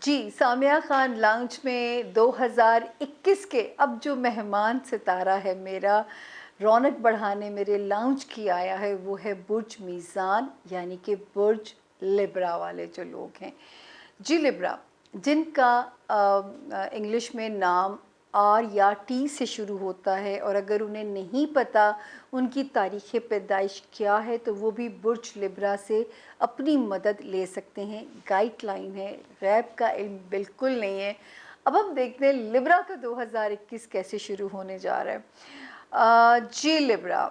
جی، Samiya Khan lounge میں 2021 کے اب جو مہمان ستارہ ہے میرا، رونق بڑھانے میرے لاؤنج کی آیا ہے، وہ ہے برج میزان، یعنی کہ برج لبرا والے جو لوگ ہیں۔ جی لبرا، جن کا انگلش میں نام آر یا ٹی سے شروع ہوتا ہے، اور اگر انہیں نہیں پتہ ان کی تاریخ پیدائش کیا ہے تو وہ بھی برج لبرا سے اپنی مدد لے سکتے ہیں۔ گائیڈ لائن ہے، غیب کا علم بالکل نہیں ہے۔ اب ہم دیکھتے ہیں لبرا کا 2021 کیسے شروع ہونے جا رہا ہے۔ جی لبرا،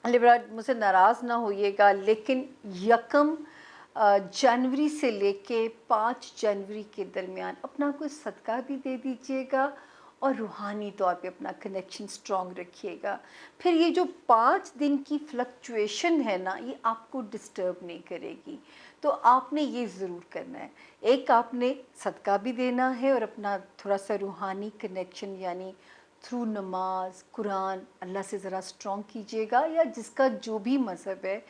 لبرا مجھ سے ناراض نہ ہوئیے گا، لیکن یکم جنوری سے لے کے 5 جنوری کے درمیان اپنا کوئی صدقہ بھی دے دیجیے گا، اور روحانی طور پہ اپنا کنیکشن سٹرونگ رکھیے گا۔ پھر یہ جو 5 دن کی فلکچویشن ہے نا، یہ آپ کو ڈسٹرب نہیں کرے گی، تو آپ نے یہ ضرور کرنا ہے۔ ایک آپ نے صدقہ بھی دینا ہے، اور اپنا تھوڑا سا روحانی کنیکشن یعنی تھرو نماز قرآن اللہ سے ذرا سٹرونگ کیجیے گا، یا جس کا جو بھی مذہب ہے۔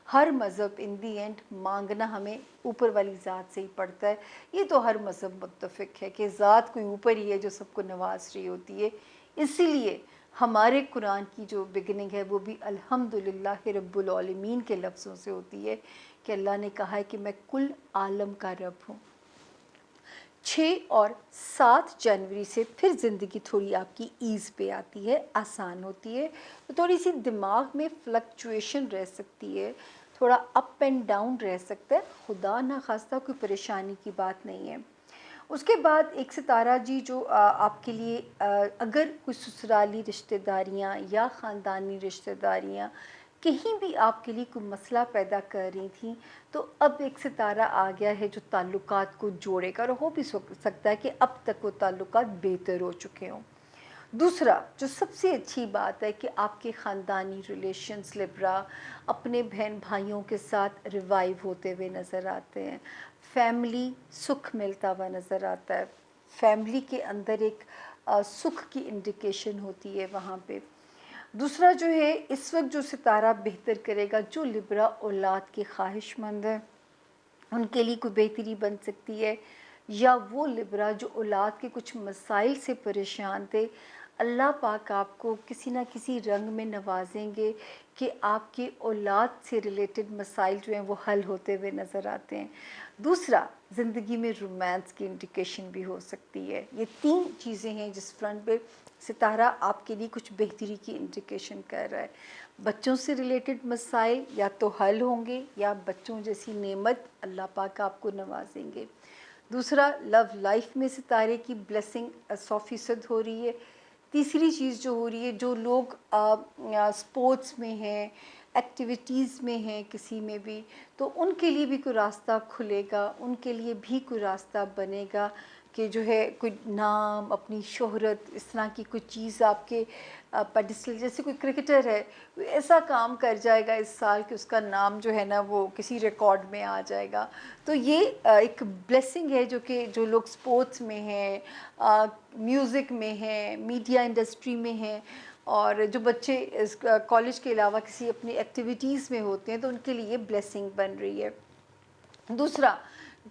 ہر مذہب ان دی اینڈ مانگنا ہمیں اوپر والی ذات سے ہی پڑتا ہے۔ یہ تو ہر مذہب متفق ہے کہ ذات کوئی اوپر ہی ہے جو سب کو نواز رہی ہوتی ہے۔ اسی لیے ہمارے قرآن کی جو بگننگ ہے وہ بھی الحمدللہ رب العالمین کے لفظوں سے ہوتی ہے، کہ اللہ نے کہا ہے کہ میں کل عالم کا رب ہوں۔ 6 اور 7 جنوری سے پھر زندگی تھوڑی آپ کی ایز پہ آتی ہے، آسان ہوتی ہے، تو تھوڑی سی دماغ میں فلکچویشن رہ سکتی ہے، تھوڑا اپ اینڈ ڈاؤن رہ سکتا ہے، خدا نہ خواستہ کوئی پریشانی کی بات نہیں ہے۔ اس کے بعد ایک ستارہ جی جو آپ کے لیے اگر کوئی سسرالی رشتہ داریاں یا خاندانی رشتہ داریاں کہیں بھی آپ کے لیے کوئی مسئلہ پیدا کر رہی تھیں، تو اب ایک ستارہ آ گیا ہے جو تعلقات کو جوڑے گا، اور ہو بھی سکتا ہے کہ اب تک وہ تعلقات بہتر ہو چکے ہوں۔ دوسرا جو سب سے اچھی بات ہے کہ آپ کے خاندانی ریلیشنز لبرا اپنے بہن بھائیوں کے ساتھ ریوائیو ہوتے ہوئے نظر آتے ہیں، فیملی سکھ ملتا ہوا نظر آتا ہے، فیملی کے اندر ایک سکھ کی انڈیکیشن ہوتی ہے وہاں پہ۔ دوسرا جو ہے اس وقت جو ستارہ بہتر کرے گا، جو لبرا اولاد کے خواہش مند ہے ان کے لیے کوئی بہتری بن سکتی ہے، یا وہ لبرا جو اولاد کے کچھ مسائل سے پریشان تھے، اللہ پاک آپ کو کسی نہ کسی رنگ میں نوازیں گے کہ آپ کے اولاد سے ریلیٹڈ مسائل جو ہیں وہ حل ہوتے ہوئے نظر آتے ہیں۔ دوسرا، زندگی میں رومانس کی انڈیکیشن بھی ہو سکتی ہے۔ یہ 3 چیزیں ہیں جس فرنٹ پہ ستارہ آپ کے لیے کچھ بہتری کی انڈیکیشن کر رہا ہے۔ بچوں سے ریلیٹڈ مسائل یا تو حل ہوں گے، یا بچوں جیسی نعمت اللہ پاک آپ کو نوازیں گے۔ دوسرا، لو لائف میں ستارے کی بلیسنگ 100% ہو رہی ہے۔ تیسری چیز جو ہو رہی ہے، جو لوگ سپورٹس میں ہیں، ایکٹیویٹیز میں ہیں کسی میں بھی، تو ان کے لیے بھی کوئی راستہ کھلے گا، ان کے لیے بھی کوئی راستہ بنے گا کہ جو ہے کوئی نام، اپنی شہرت، اس طرح کی کوئی چیز آپ کے پیڈسٹل، جیسے کوئی کرکٹر ہے ایسا کام کر جائے گا اس سال کہ اس کا نام جو ہے نا وہ کسی ریکارڈ میں آ جائے گا۔ تو یہ ایک بلیسنگ ہے جو کہ جو لوگ سپورٹس میں ہیں، میوزک میں ہیں، میڈیا انڈسٹری میں ہیں، اور جو بچے کالج کے علاوہ کسی اپنی ایکٹیویٹیز میں ہوتے ہیں، تو ان کے لیے یہ بلیسنگ بن رہی ہے۔ دوسرا،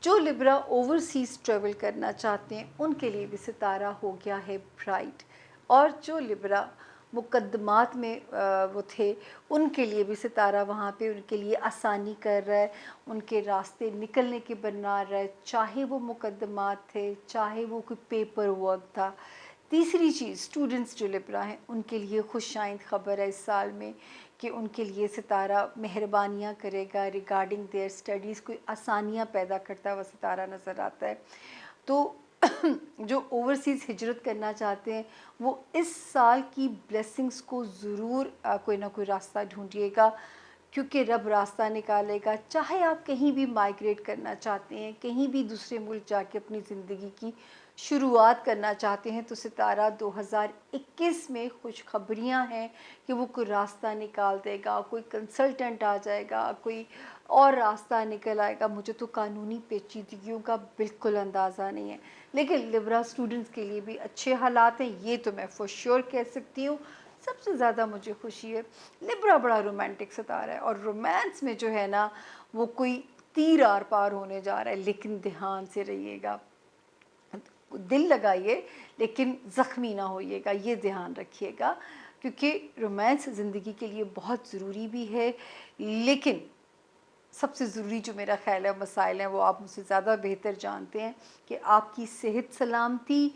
جو لبرا اوورسیز ٹریول کرنا چاہتے ہیں ان کے لیے بھی ستارہ ہو گیا ہے برائٹ، اور جو لبرا مقدمات میں وہ تھے ان کے لیے بھی ستارہ وہاں پہ ان کے لیے آسانی کر رہا ہے، ان کے راستے نکلنے کے بنا رہا ہے، چاہے وہ مقدمات تھے، چاہے وہ کوئی پیپر ورک تھا۔ تیسری چیز، اسٹوڈنٹس جو لبرا ہیں ان کے لیے خوش آئند خبر ہے اس سال میں، کہ ان کے لیے ستارہ مہربانیاں کرے گا ریگارڈنگ دیئر اسٹڈیز، کوئی آسانیاں پیدا کرتا ہوا ستارہ نظر آتا ہے۔ تو جو اوورسیز ہجرت کرنا چاہتے ہیں وہ اس سال کی بلیسنگز کو ضرور کوئی نہ کوئی راستہ ڈھونڈیے گا، کیونکہ رب راستہ نکالے گا۔ چاہے آپ کہیں بھی مائیگریٹ کرنا چاہتے ہیں، کہیں بھی دوسرے ملک جا کے اپنی زندگی کی شروعات کرنا چاہتے ہیں، تو ستارہ 2021 میں خوشخبریاں ہیں کہ وہ کوئی راستہ نکال دے گا، کوئی کنسلٹنٹ آ جائے گا، کوئی اور راستہ نکل آئے گا۔ مجھے تو قانونی پیچیدگیوں کا بالکل اندازہ نہیں ہے، لیکن لبرا اسٹوڈنٹس کے لیے بھی اچھے حالات ہیں، یہ تو میں فور شیور کہہ سکتی ہوں۔ سب سے زیادہ مجھے خوشی ہے، لبرا بڑا رومانٹک ستارہ ہے، اور رومانس میں جو ہے نا وہ کوئی تیر آر پار ہونے جا رہا ہے، لیکن دھیان سے رہیے گا، دل لگائیے لیکن زخمی نہ ہوئیے گا، یہ دھیان رکھیے گا، کیونکہ رومانس زندگی کے لیے بہت ضروری بھی ہے، لیکن سب سے ضروری جو میرا خیال ہے مسائل ہیں وہ آپ مجھ سے زیادہ بہتر جانتے ہیں کہ آپ کی صحت سلامتی،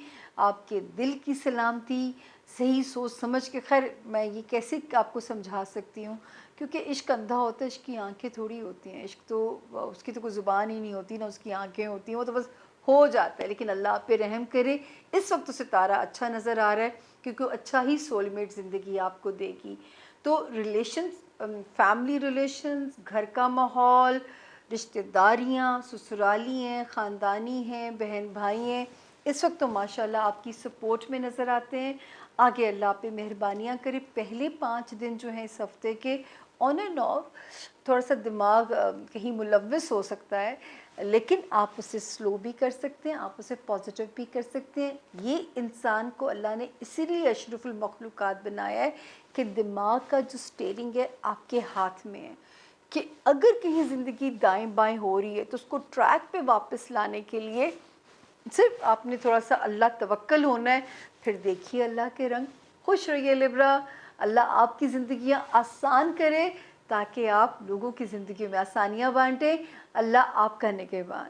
آپ کے دل کی سلامتی، صحیح سوچ سمجھ کے، خیر میں یہ کیسے آپ کو سمجھا سکتی ہوں، کیونکہ عشق اندھا ہوتا ہے، عشق کی آنکھیں تھوڑی ہوتی ہیں، عشق تو اس کی تو کوئی زبان ہی نہیں ہوتی، نہ اس کی آنکھیں ہوتی ہیں، وہ تو بس ہو جاتا ہے، لیکن اللہ آپ پہ رحم کرے، اس وقت تو ستارہ اچھا نظر آ رہا ہے، کیونکہ وہ اچھا ہی سول میٹ زندگی آپ کو دے گی۔ تو ریلیشنز، فیملی ریلیشنز، گھر کا ماحول، رشتہ داریاں، سسرالی ہیں، خاندانی ہیں، بہن بھائی ہیں، اس وقت تو ماشاءاللہ آپ کی سپورٹ میں نظر آتے ہیں۔ آگے اللہ پہ مہربانیاں کرے، پہلے 5 دن جو ہیں اس ہفتے کے آن اینڈ آف تھوڑا سا دماغ کہیں ملوث ہو سکتا ہے، لیکن آپ اسے سلو بھی کر سکتے ہیں، آپ اسے پازیٹیو بھی کر سکتے ہیں۔ یہ انسان کو اللہ نے اسی لیے اشرف المخلوقات بنایا ہے کہ دماغ کا جو سٹیئرنگ ہے آپ کے ہاتھ میں ہے، کہ اگر کہیں زندگی دائیں بائیں ہو رہی ہے تو اس کو ٹریک پہ واپس لانے کے لیے صرف آپ نے تھوڑا سا اللہ توکل ہونا ہے، پھر دیکھیے اللہ کے رنگ۔ خوش رہیے لبرا، اللہ آپ کی زندگیاں آسان کرے تاکہ آپ لوگوں کی زندگی میں آسانیاں بانٹیں۔ اللہ آپ کا نگہبان۔